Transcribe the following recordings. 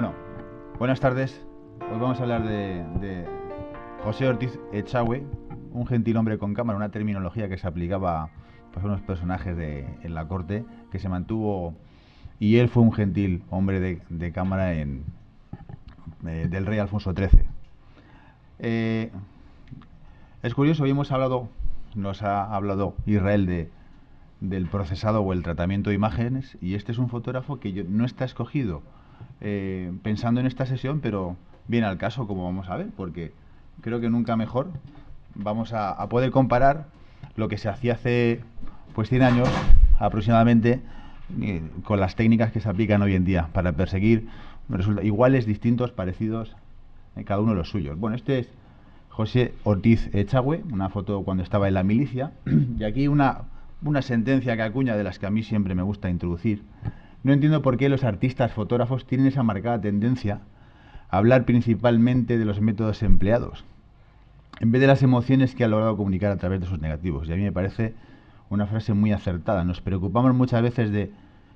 Bueno, buenas tardes. Hoy vamos a hablar de José Ortiz Echagüe, un gentil hombre con cámara, una terminología que se aplicaba pues, a unos personajes en la corte, que se mantuvo, y él fue un gentil hombre de cámara del rey Alfonso XIII. Es curioso, hoy nos ha hablado Israel del procesado o el tratamiento de imágenes, y este es un fotógrafo que no está escogido pensando en esta sesión, pero viene al caso, como vamos a ver, porque creo que nunca mejor vamos a poder comparar lo que se hacía hace pues 100 años aproximadamente con las técnicas que se aplican hoy en día para perseguir iguales, distintos, parecidos, cada uno de los suyos. Bueno, este es José Ortiz Echagüe, una foto cuando estaba en la milicia, y aquí una sentencia que acuña, de las que a mí siempre me gusta introducir. No entiendo por qué los artistas fotógrafos tienen esa marcada tendencia a hablar principalmente de los métodos empleados, en vez de las emociones que ha logrado comunicar a través de sus negativos. Y a mí me parece una frase muy acertada. Nos preocupamos muchas veces de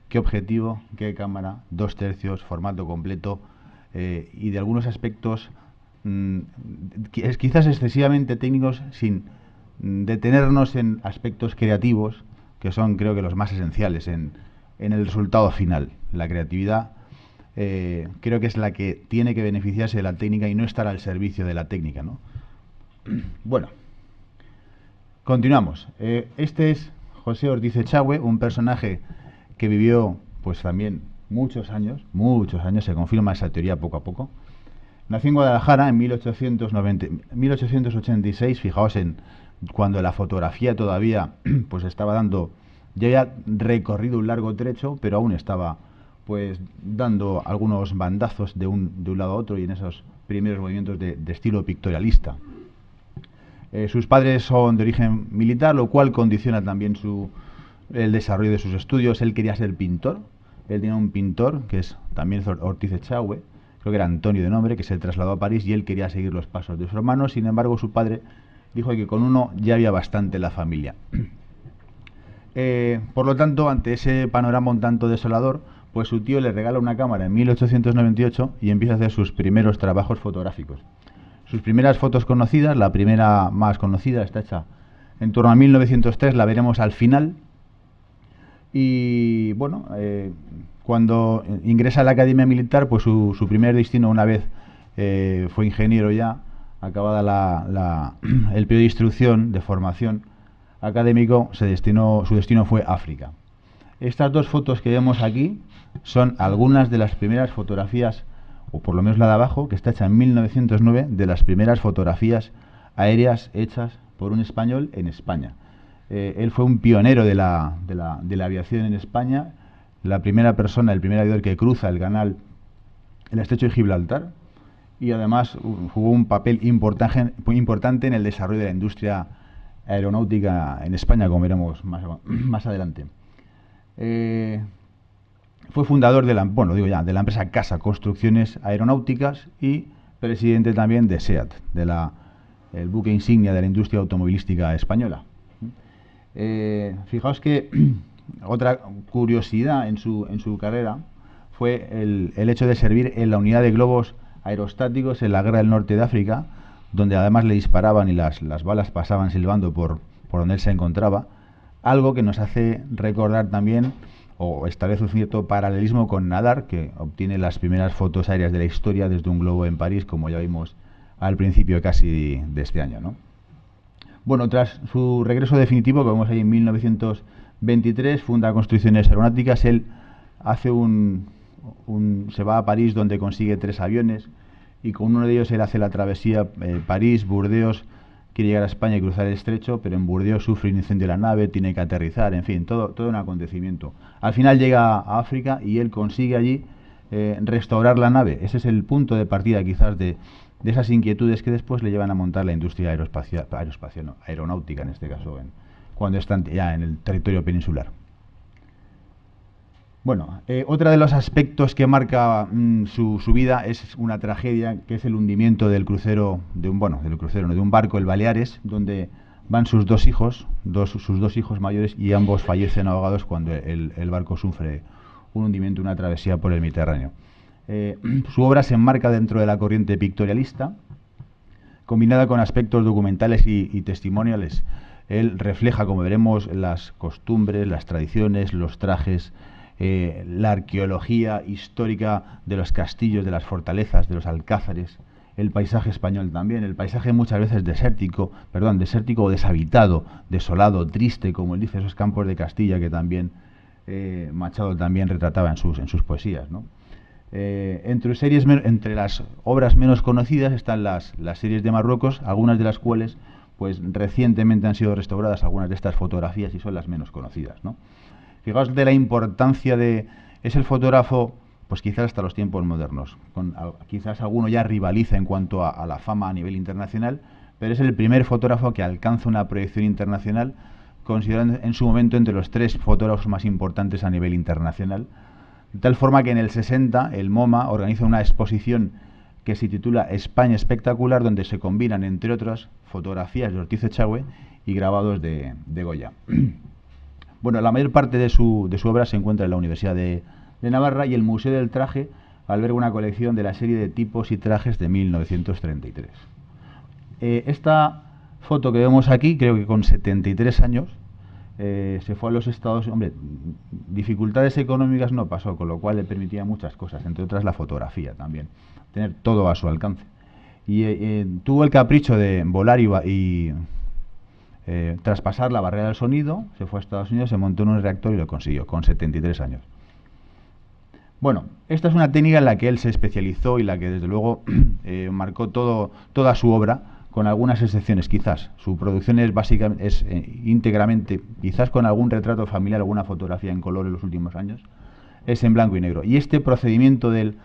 qué objetivo, qué cámara, 2/3, formato completo, y de algunos aspectos quizás excesivamente técnicos, sin detenernos en aspectos creativos, que son, creo que, los más esenciales en el resultado final. La creatividad creo que es la que tiene que beneficiarse de la técnica y no estar al servicio de la técnica, ¿no? Bueno, continuamos. Este es José Ortiz Echagüe, un personaje que vivió pues también muchos años, se confirma esa teoría poco a poco. Nació en Guadalajara en 1886, fijaos en cuando la fotografía todavía pues estaba dando, ya había recorrido un largo trecho, pero aún estaba pues dando algunos bandazos de un lado a otro, y en esos primeros movimientos de estilo pictorialista. Sus padres son de origen militar, lo cual condiciona también el desarrollo de sus estudios. Él quería ser pintor. Él tenía un pintor, que es también Ortiz Echagüe, creo que era Antonio de nombre, que se trasladó a París, y él quería seguir los pasos de su hermano. Sin embargo, su padre dijo que con uno ya había bastante en la familia. Por lo tanto, ante ese panorama un tanto desolador, pues su tío le regala una cámara en 1898 y empieza a hacer sus primeros trabajos fotográficos. Sus primeras fotos conocidas, la primera más conocida, está hecha en torno a 1903, la veremos al final. Y bueno, cuando ingresa a la Academia Militar, pues su primer destino, una vez fue ingeniero ya, acabada el periodo de instrucción, de formación académico, su destino fue África. Estas dos fotos que vemos aquí son algunas de las primeras fotografías, o por lo menos la de abajo, que está hecha en 1909, de las primeras fotografías aéreas hechas por un español en España. Él fue un pionero de la aviación en España, la primera persona, el primer aviador que cruza el estrecho de Gibraltar, y además jugó un papel muy importante en el desarrollo de la industria aeronáutica en España, como veremos más adelante. Fue fundador de la empresa Casa Construcciones Aeronáuticas, y presidente también de SEAT, el buque insignia de la industria automovilística española. Fijaos que otra curiosidad en su carrera fue el hecho de servir en la unidad de globos aerostáticos en la guerra del norte de África, donde además le disparaban y las balas pasaban silbando por donde él se encontraba, algo que nos hace recordar también, o establece un cierto paralelismo con Nadar, que obtiene las primeras fotos aéreas de la historia desde un globo en París, como ya vimos al principio casi de este año, ¿no? Bueno, tras su regreso definitivo, que vemos ahí en 1923, funda Construcciones Aeronáuticas. Él hace se va a París, donde consigue 3 aviones, y con uno de ellos él hace la travesía París-Burdeos. Quiere llegar a España y cruzar el estrecho, pero en Burdeos sufre un incendio de la nave, tiene que aterrizar, en fin, todo un acontecimiento. Al final llega a África y él consigue allí restaurar la nave. Ese es el punto de partida, quizás, de esas inquietudes que después le llevan a montar la industria aeronáutica, en este caso, cuando están ya en el territorio peninsular. Bueno, otro de los aspectos que marca su vida es una tragedia, que es el hundimiento del crucero, de un barco, el Baleares, donde van sus dos hijos mayores, y ambos fallecen ahogados cuando el barco sufre un hundimiento, una travesía por el Mediterráneo. Su obra se enmarca dentro de la corriente pictorialista, combinada con aspectos documentales y testimoniales. Él refleja, como veremos, las costumbres, las tradiciones, los trajes, la arqueología histórica de los castillos, de las fortalezas, de los alcázares, el paisaje español también, el paisaje muchas veces desértico o deshabitado, desolado, triste, como él dice, esos campos de Castilla que también Machado también retrataba en sus poesías, ¿no? Entre las obras menos conocidas están las series de Marruecos, algunas de las cuales pues recientemente han sido restauradas, algunas de estas fotografías, y son las menos conocidas, ¿no? Fijaos de la importancia de... Es el fotógrafo, pues quizás hasta los tiempos modernos. Quizás alguno ya rivaliza en cuanto a la fama a nivel internacional, pero es el primer fotógrafo que alcanza una proyección internacional, considerando en su momento entre los 3 fotógrafos más importantes a nivel internacional. De tal forma que en el 60 el MoMA organiza una exposición que se titula España Espectacular, donde se combinan, entre otras, fotografías de Ortiz Echagüe y grabados de Goya. Bueno, la mayor parte de su obra se encuentra en la Universidad de Navarra, y el Museo del Traje alberga una colección de la serie de tipos y trajes de 1933. Esta foto que vemos aquí, creo que con 73 años, se fue a los Estados Unidos. Hombre, dificultades económicas no pasó, con lo cual le permitía muchas cosas, entre otras la fotografía también, tener todo a su alcance. Y tuvo el capricho de volar y traspasar la barrera del sonido, se fue a Estados Unidos, se montó en un reactor y lo consiguió, con 73 años. Bueno, esta es una técnica en la que él se especializó y la que desde luego marcó toda su obra, con algunas excepciones quizás. Su producción es básicamente, íntegramente, quizás con algún retrato familiar, alguna fotografía en color en los últimos años, es en blanco y negro. Y este procedimiento del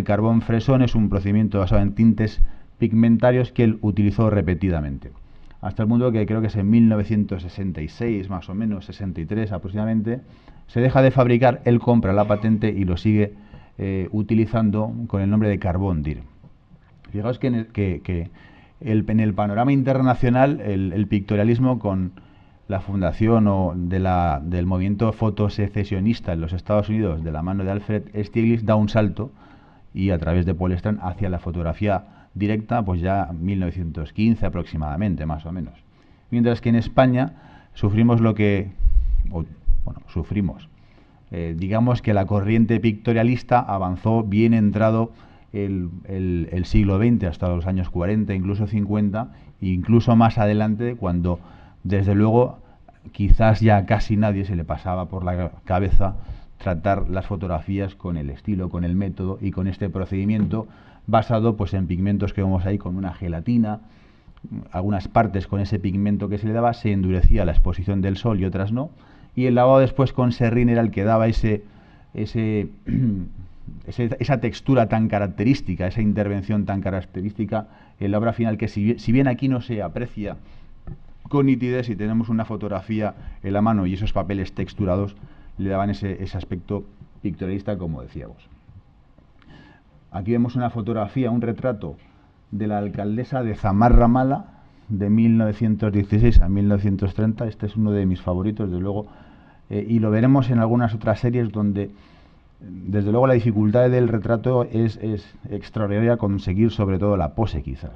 carbón fresón es un procedimiento basado en tintes pigmentarios que él utilizó repetidamente. Hasta el punto que creo que es en 1966, más o menos, 63 aproximadamente, se deja de fabricar, él compra la patente y lo sigue utilizando con el nombre de Carbon Dir. Fijaos que en el panorama internacional el pictorialismo, con la fundación del movimiento fotosecesionista en los Estados Unidos de la mano de Alfred Stieglitz, da un salto, y a través de Paul Strand hacia la fotografía directa, pues ya 1915 aproximadamente, más o menos. Mientras que en España sufrimos digamos que la corriente pictorialista avanzó bien entrado el siglo XX, hasta los años 40, incluso 50, e incluso más adelante, cuando desde luego quizás ya casi nadie se le pasaba por la cabeza tratar las fotografías con el estilo, con el método y con este procedimiento basado pues en pigmentos que vemos ahí, con una gelatina. Algunas partes con ese pigmento que se le daba se endurecía a la exposición del sol y otras no, y el lavado después con serrín era el que daba esa textura tan característica, esa intervención tan característica en la obra final, que si bien aquí no se aprecia con nitidez, si tenemos una fotografía en la mano y esos papeles texturados le daban ese aspecto pictorialista, como decíamos. Aquí vemos una fotografía, un retrato de la alcaldesa de Zamarra Mala, de 1916 a 1930. Este es uno de mis favoritos, desde luego, y lo veremos en algunas otras series donde, desde luego, la dificultad del retrato es extraordinaria, conseguir sobre todo la pose quizás,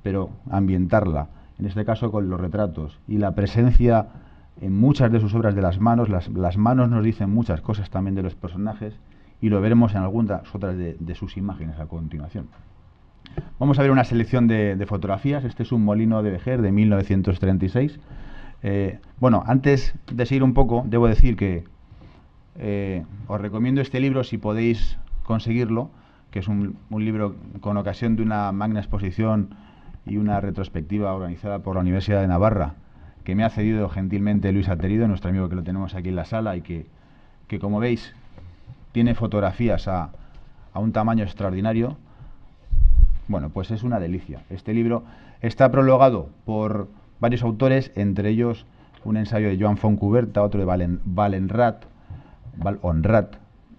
pero ambientarla, en este caso con los retratos, y la presencia en muchas de sus obras de las manos. Las manos nos dicen muchas cosas también de los personajes, y lo veremos en algunas otras de sus imágenes a continuación. Vamos a ver una selección de fotografías. Este es un molino de Vejer de 1936. Bueno, antes de seguir un poco, debo decir que os recomiendo este libro si podéis conseguirlo, que es un libro con ocasión de una magna exposición y una retrospectiva organizada por la Universidad de Navarra, que me ha cedido gentilmente Luis Aterido, nuestro amigo, que lo tenemos aquí en la sala, y que como veis tiene fotografías a un tamaño extraordinario. Bueno, pues es una delicia. Este libro está prologado por varios autores, entre ellos un ensayo de Joan Fontcuberta, otro de Val Honrat,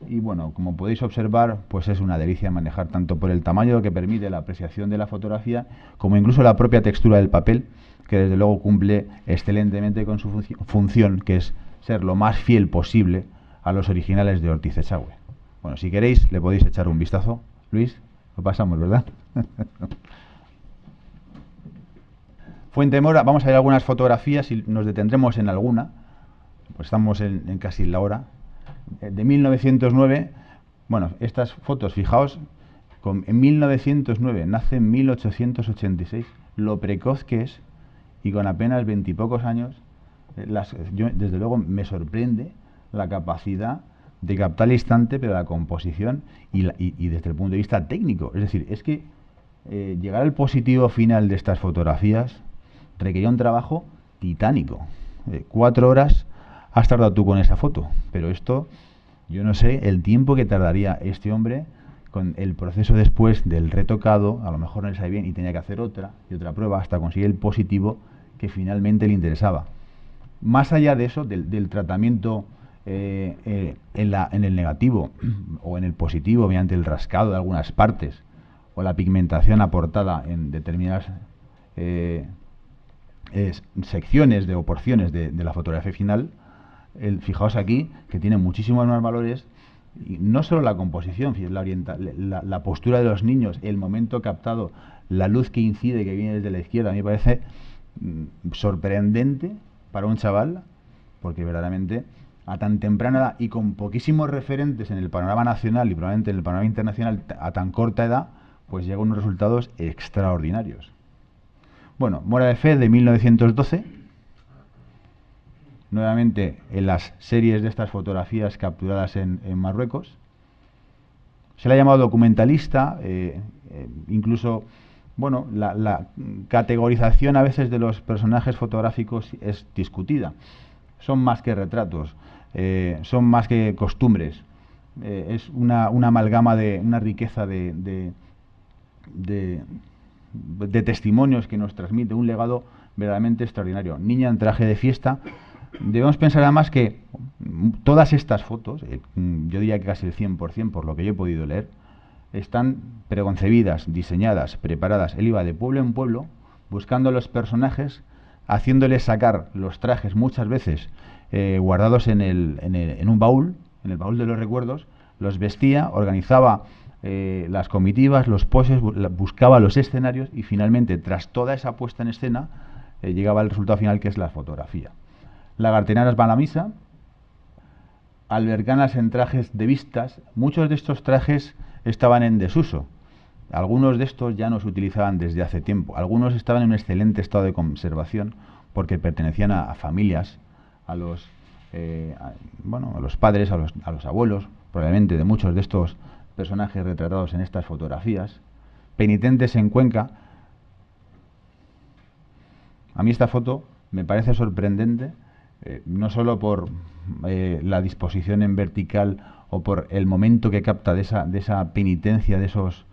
y bueno, como podéis observar, pues es una delicia manejar, tanto por el tamaño que permite la apreciación de la fotografía, como incluso la propia textura del papel, que desde luego cumple excelentemente con su función, que es ser lo más fiel posible a los originales de Ortiz Echagüe. Bueno, si queréis, le podéis echar un vistazo. Luis, lo pasamos, ¿verdad? Fuente Mora, vamos a ver algunas fotografías y nos detendremos en alguna, pues estamos en casi la hora. De 1909, bueno, estas fotos, fijaos, en 1909, nace en 1886, lo precoz que es, y con apenas 20 y pocos años, yo, desde luego me sorprende la capacidad de captar el instante, pero la composición y desde el punto de vista técnico. Es decir, es que llegar al positivo final de estas fotografías requería un trabajo titánico. 4 horas has tardado tú con esa foto, pero esto, yo no sé el tiempo que tardaría este hombre con el proceso después del retocado, a lo mejor no le sale bien y tenía que hacer otra y otra prueba hasta conseguir el positivo que finalmente le interesaba. Más allá de eso, del tratamiento en el negativo o en el positivo mediante el rascado de algunas partes o la pigmentación aportada en determinadas secciones o porciones de la fotografía final, fijaos aquí que tiene muchísimos más valores, y no solo la composición, la postura de los niños, el momento captado, la luz que incide, que viene desde la izquierda, a mí me parece sorprendente para un chaval, porque verdaderamente a tan temprana edad y con poquísimos referentes en el panorama nacional y probablemente en el panorama internacional a tan corta edad, pues llega a unos resultados extraordinarios. Bueno, Mora de Fe de 1912, nuevamente en las series de estas fotografías capturadas en Marruecos. Se le ha llamado documentalista, incluso, bueno, la categorización a veces de los personajes fotográficos es discutida. Son más que retratos, son más que costumbres. Es una amalgama de una riqueza de testimonios que nos transmite un legado verdaderamente extraordinario. Niña en traje de fiesta. Debemos pensar además que todas estas fotos, yo diría que casi el 100%, por lo que yo he podido leer, están preconcebidas, diseñadas, preparadas. Él iba de pueblo en pueblo buscando los personajes, haciéndoles sacar los trajes muchas veces guardados en un baúl, en el baúl de los recuerdos, los vestía, organizaba las comitivas, los poses, buscaba los escenarios y finalmente, tras toda esa puesta en escena, llegaba al resultado final, que es la fotografía. Lagartenaras van a la misa, albercanas en trajes de vistas. Muchos de estos trajes estaban en desuso. Algunos de estos ya no se utilizaban desde hace tiempo. Algunos estaban en un excelente estado de conservación porque pertenecían a familias, a los padres, a los abuelos, probablemente, de muchos de estos personajes retratados en estas fotografías. Penitentes en Cuenca. A mí esta foto me parece sorprendente, no solo por la disposición en vertical o por el momento que capta de esa penitencia de esos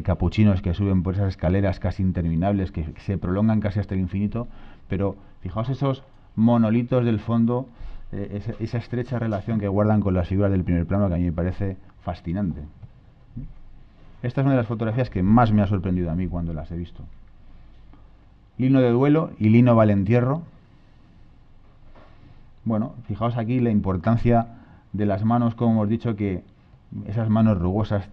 capuchinos que suben por esas escaleras casi interminables, que se prolongan casi hasta el infinito, pero fijaos esos monolitos del fondo, esa estrecha relación que guardan con las figuras del primer plano, que a mí me parece fascinante. Esta es una de las fotografías que más me ha sorprendido a mí cuando las he visto. Lino de duelo y Lino Valentierro. Bueno, fijaos aquí la importancia de las manos, como hemos dicho, que esas manos rugosas,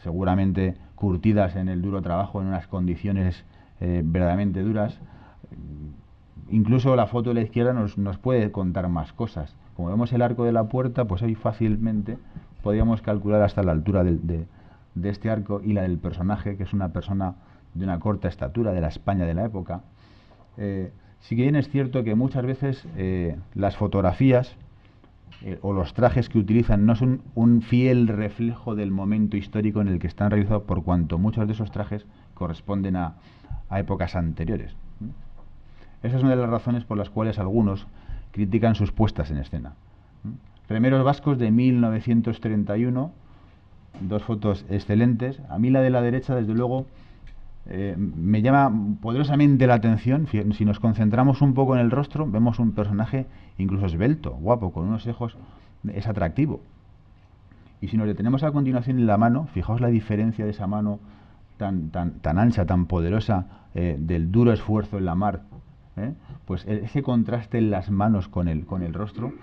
seguramente curtidas en el duro trabajo, en unas condiciones verdaderamente duras. Incluso la foto de la izquierda nos puede contar más cosas. Como vemos el arco de la puerta, pues ahí fácilmente podríamos calcular hasta la altura de este arco y la del personaje, que es una persona de una corta estatura, de la España de la época. Sí que bien es cierto que muchas veces las fotografías o los trajes que utilizan no son un fiel reflejo del momento histórico en el que están realizados, por cuanto muchos de esos trajes corresponden a épocas anteriores. Esa es una de las razones por las cuales algunos critican sus puestas en escena. Remeros vascos de 1931, dos fotos excelentes. A mí la de la derecha, desde luego, me llama poderosamente la atención. Si nos concentramos un poco en el rostro, vemos un personaje incluso esbelto, guapo, con unos ojos, es atractivo. Y si nos detenemos a continuación en la mano, fijaos la diferencia de esa mano tan ancha, tan poderosa, del duro esfuerzo en la mar, pues ese contraste en las manos con el rostro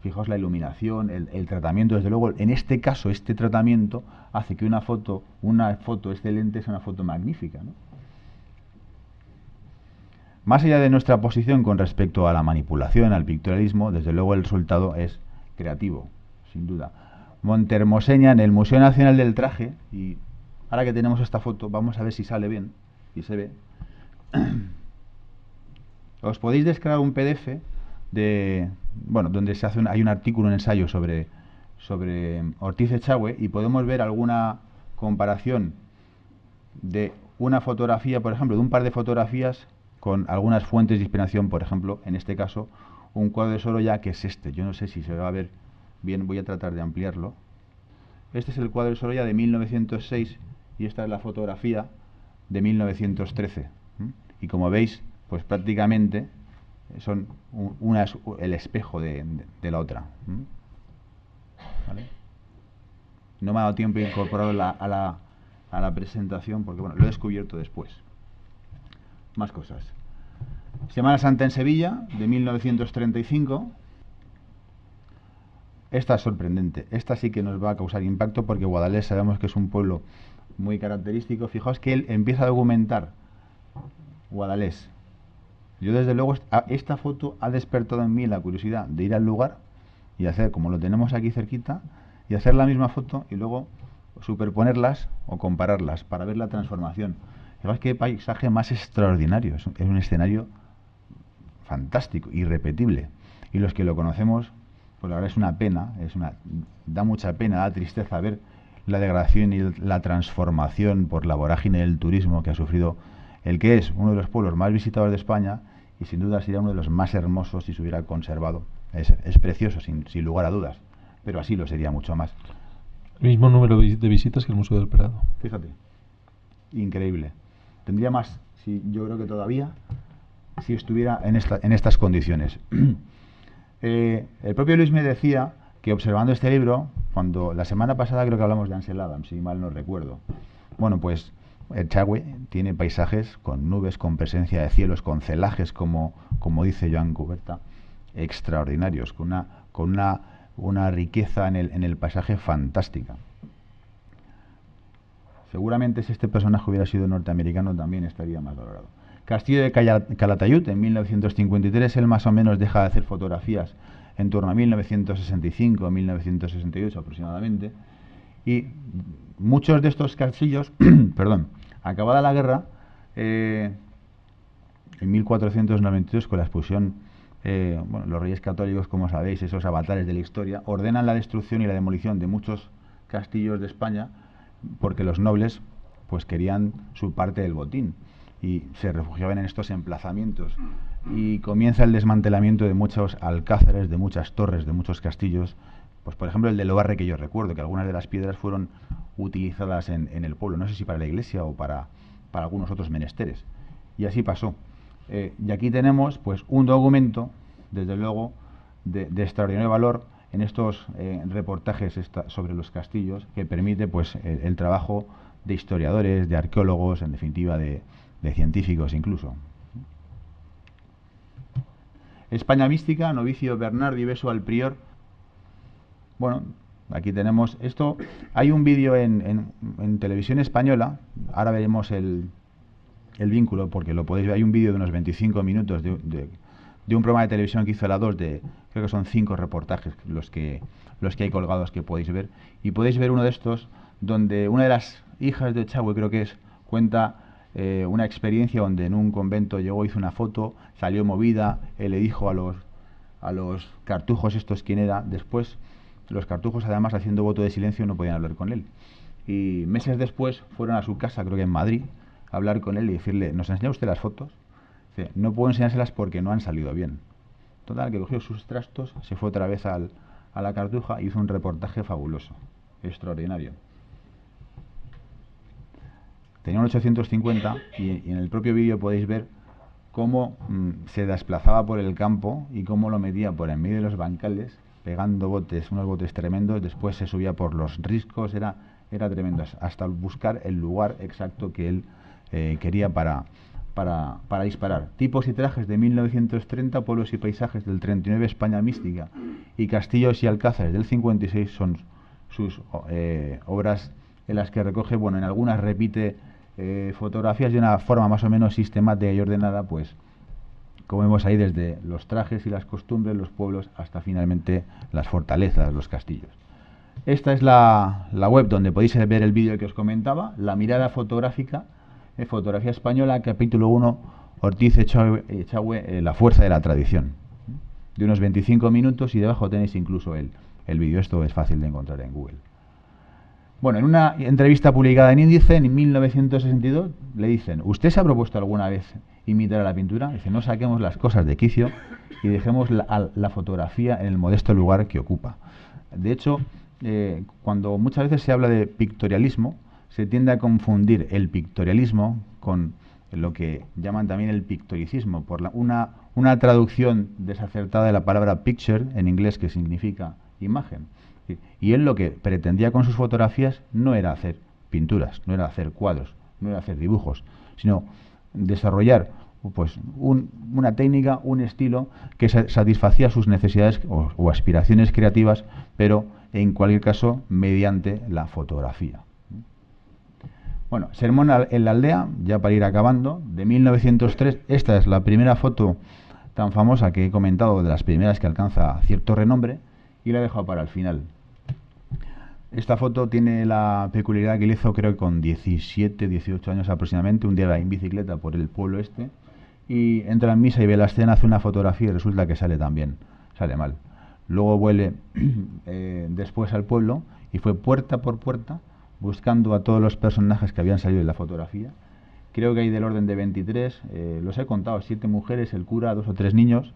Fijaos la iluminación, el tratamiento. Desde luego, en este caso, este tratamiento hace que una foto excelente sea una foto magnífica, ¿no? Más allá de nuestra posición con respecto a la manipulación, al pictorialismo, desde luego el resultado es creativo, sin duda. Montehermoseña, en el Museo Nacional del Traje, y ahora que tenemos esta foto, vamos a ver si sale bien, y se ve. Os podéis descargar un PDF donde se hace hay un artículo, un ensayo sobre Ortiz Echagüe, y podemos ver alguna comparación de una fotografía, por ejemplo, de un par de fotografías con algunas fuentes de inspiración. Por ejemplo, en este caso, un cuadro de Sorolla, que es este. Yo no sé si se va a ver bien, voy a tratar de ampliarlo. Este es el cuadro de Sorolla de 1906 y esta es la fotografía de 1913. Y como veis, pues prácticamente son el espejo de la otra. ¿Vale? No me ha dado tiempo de incorporarlo a la presentación porque lo he descubierto después. Más cosas. Semana Santa en Sevilla, de 1935. Esta es sorprendente. Esta sí que nos va a causar impacto porque Guadalest sabemos que es un pueblo muy característico. Fijaos que él empieza a documentar Guadalest. Yo desde luego esta foto ha despertado en mí la curiosidad de ir al lugar y hacer, como lo tenemos aquí cerquita, y hacer la misma foto y luego superponerlas o compararlas para ver la transformación. Fijaos qué paisaje más extraordinario. Es un escenario fantástico, irrepetible. Y los que lo conocemos, pues la verdad es una pena, da mucha pena, da tristeza ver la degradación y la transformación por la vorágine del turismo que ha sufrido el que es uno de los pueblos más visitados de España y sin duda sería uno de los más hermosos si se hubiera conservado. Es precioso, sin lugar a dudas, pero así lo sería mucho más. El mismo número de visitas que el Museo del Prado. Fíjate, increíble. Tendría más, yo creo que todavía, si estuviera en estas condiciones. El propio Luis me decía que observando este libro, cuando la semana pasada creo que hablamos de Ansel Adams, si mal no recuerdo, bueno, pues Echagüe tiene paisajes con nubes, con presencia de cielos, con celajes, como dice Joan Cuberta, extraordinarios, con una riqueza en el paisaje fantástica. Seguramente si este personaje hubiera sido norteamericano también estaría más valorado. Castillo de Calatayud, en 1953, él más o menos deja de hacer fotografías en torno a 1965 o 1968 aproximadamente, y muchos de estos castillos, perdón, acabada la guerra, en 1492, con la expulsión, los reyes católicos, como sabéis, esos avatares de la historia, ordenan la destrucción y la demolición de muchos castillos de España porque los nobles pues querían su parte del botín y se refugiaban en estos emplazamientos, y comienza el desmantelamiento de muchos alcázares, de muchas torres, de muchos castillos. Pues por ejemplo el de Lobarre, que yo recuerdo que algunas de las piedras fueron utilizadas en el pueblo, no sé si para la iglesia o para algunos otros menesteres, y así pasó. Y aquí tenemos pues un documento, desde luego, de extraordinario valor en estos reportajes sobre los castillos, que permite pues el trabajo de historiadores, de arqueólogos, en definitiva de científicos incluso. España mística, novicio Bernardi, beso al prior. Bueno, aquí tenemos esto. Hay un vídeo en televisión española, ahora veremos el vínculo porque lo podéis ver. Hay un vídeo de unos 25 minutos de un programa de televisión que hizo la 2, creo que son 5 reportajes los que hay colgados, que podéis ver, y podéis ver uno de estos donde una de las hijas de Echagüe, creo que es, cuenta una experiencia donde en un convento llegó, hizo una foto, salió movida, él le dijo a los cartujos estos quién era. Después los cartujos, además, haciendo voto de silencio, no podían hablar con él, y meses después fueron a su casa, creo que en Madrid, a hablar con él y decirle: ¿nos enseña usted las fotos? Dice: no puedo enseñárselas porque no han salido bien. Total, que cogió sus trastos, se fue otra vez a la Cartuja y hizo un reportaje fabuloso, extraordinario. Tenía un 850 y en el propio vídeo podéis ver cómo se desplazaba por el campo y cómo lo metía por en medio de los bancales, pegando botes, unos botes tremendos. Después se subía por los riscos, era tremendo, hasta buscar el lugar exacto que él quería para para disparar. Tipos y trajes de 1930, pueblos y paisajes del 39, España mística, y castillos y alcázares del 56 son sus obras en las que recoge, bueno, en algunas repite fotografías de una forma más o menos sistemática y ordenada, pues como vemos ahí, desde los trajes y las costumbres, los pueblos, hasta finalmente las fortalezas, los castillos. Esta es la web donde podéis ver el vídeo que os comentaba, La mirada fotográfica, fotografía española, capítulo 1, Ortiz Echagüe, la fuerza de la tradición, de unos 25 minutos, y debajo tenéis incluso el vídeo. Esto es fácil de encontrar en Google. Bueno, en una entrevista publicada en Índice en 1962 le dicen: ¿usted se ha propuesto alguna vez imitar a la pintura? Dice: no saquemos las cosas de quicio y dejemos la fotografía en el modesto lugar que ocupa. De hecho, cuando muchas veces se habla de pictorialismo, se tiende a confundir el pictorialismo con lo que llaman también el pictoricismo, por una traducción desacertada de la palabra picture en inglés, que significa imagen. Y él lo que pretendía con sus fotografías no era hacer pinturas, no era hacer cuadros, no era hacer dibujos, sino desarrollar pues una técnica, un estilo que satisfacía sus necesidades o aspiraciones creativas, pero en cualquier caso mediante la fotografía. Bueno, Sermón en la aldea, ya para ir acabando, de 1903. Esta es la primera foto tan famosa que he comentado, de las primeras que alcanza cierto renombre, y la he dejado para el final. Esta foto tiene la peculiaridad que le hizo, creo que con 17, 18 años aproximadamente. Un día va en bicicleta por el pueblo este y entra en misa y ve la escena, hace una fotografía y resulta que sale también, sale mal. Luego vuelve después al pueblo y fue puerta por puerta buscando a todos los personajes que habían salido en la fotografía. Creo que hay del orden de 23, los he contado, 7 mujeres, el cura, 2 o 3 niños.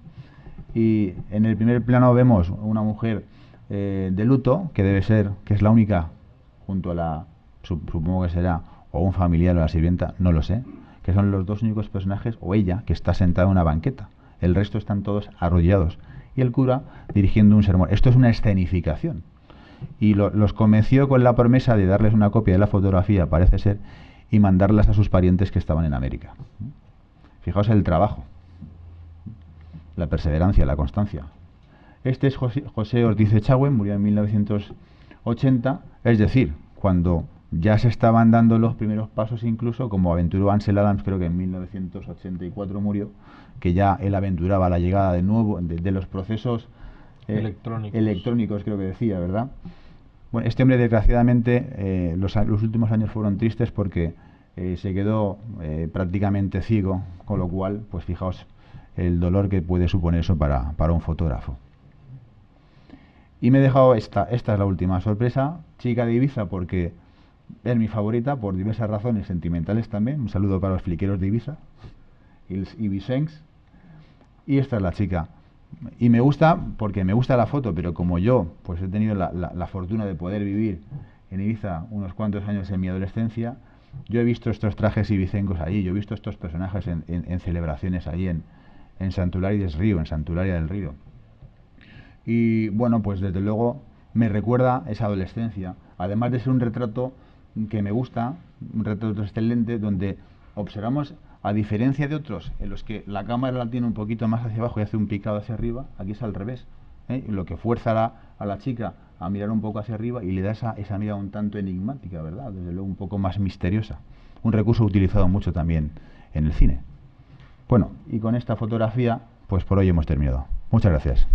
Y en el primer plano vemos una mujer de luto, que debe ser, que es la única, junto a la, supongo que será, o un familiar o la sirvienta, no lo sé, que son los 2 únicos personajes, o ella, que está sentada en una banqueta. El resto están todos arrodillados. Y el cura dirigiendo un sermón. Esto es una escenificación. Y los convenció con la promesa de darles una copia de la fotografía, parece ser, y mandarlas a sus parientes que estaban en América. Fijaos el trabajo, la perseverancia, la constancia. Este es José Ortiz Echagüe, murió en 1980, es decir, cuando ya se estaban dando los primeros pasos, incluso como aventuró Ansel Adams, creo que en 1984 murió, que ya él aventuraba la llegada de nuevo de los procesos electrónicos, creo que decía, ¿verdad? Bueno, este hombre, desgraciadamente, los últimos años fueron tristes porque se quedó prácticamente ciego, con lo cual, pues fijaos el dolor que puede suponer eso para un fotógrafo. Y me he dejado esta es la última sorpresa, Chica de Ibiza, porque es mi favorita por diversas razones sentimentales también. Un saludo para los fliqueros de Ibiza, los ibicencs. Y esta es la chica. Y me gusta porque me gusta la foto, pero como yo pues he tenido la fortuna de poder vivir en Ibiza unos cuantos años en mi adolescencia, yo he visto estos trajes ibicencos allí, yo he visto estos personajes en celebraciones allí en Santularia del Río, en Santularia del Río. Y bueno, pues desde luego me recuerda esa adolescencia, además de ser un retrato que me gusta, un retrato excelente, donde observamos, a diferencia de otros en los que la cámara la tiene un poquito más hacia abajo y hace un picado hacia arriba, aquí es al revés, lo que fuerza a la chica a mirar un poco hacia arriba y le da esa mirada un tanto enigmática, ¿verdad? Desde luego un poco más misteriosa, un recurso utilizado mucho también en el cine. Bueno, y con esta fotografía, pues por hoy hemos terminado. Muchas gracias.